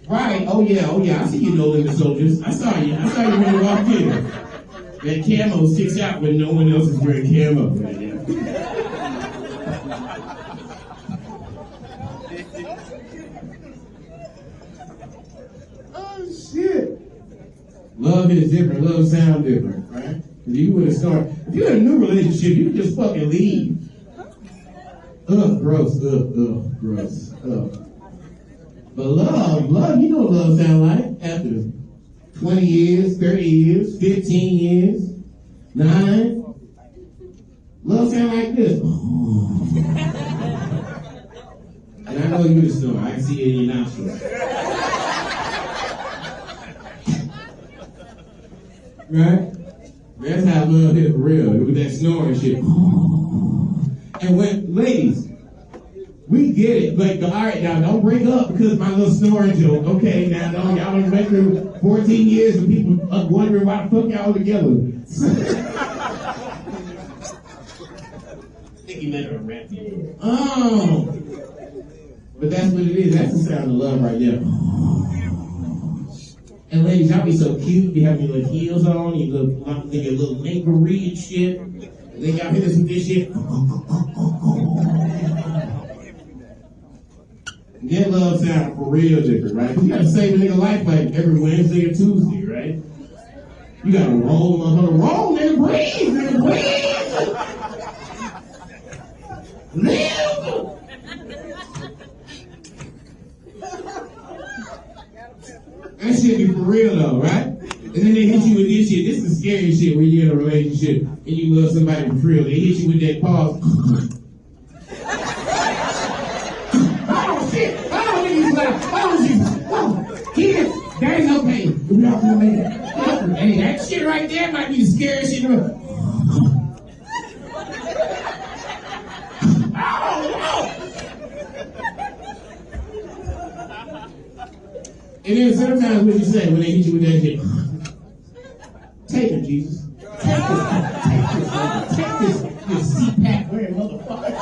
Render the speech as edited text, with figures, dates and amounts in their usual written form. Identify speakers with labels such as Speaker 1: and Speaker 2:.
Speaker 1: Right, oh yeah, I see you, No Limit Soldiers. I saw you when you walked in. That camo sticks out when no one else is wearing camo right now. Oh shit. Love is different, love sounds different, right? If you would have started, if you're in a new relationship, you would just fucking leave. Ugh, gross, gross, But love, you know what love sound like after 20 years, 30 years, 15 years, 9. Love sound like this. And I know you the snore. I can see it in your nostrils. Right? That's how love is for real. With that snoring shit. And when, ladies, we get it, but all right, now don't bring up because my little snoring joke. Okay, now y'all done went through 14 years of people wondering why the fuck y'all together. I think you meant a rap. Oh, but that's what it is. That's the sound of love right there. And ladies, y'all be so cute. You have your little heels on, your little lingerie and shit. And then y'all hit us with this shit. That love sound for real different, right? You gotta save a nigga life like every Wednesday or Tuesday, right? You gotta roll on the roll, nigga, breathe, live. That shit be for real though, right? And then they hit you with this shit. This is the scary shit when you're in a relationship and you love somebody for real. They hit you with that pause. Kids, there ain't no pain. We're not gonna make it. Hey, that shit right there might be the scariest shit in the world. And then sometimes what you say when they hit you with that shit, take it, Jesus. Take it.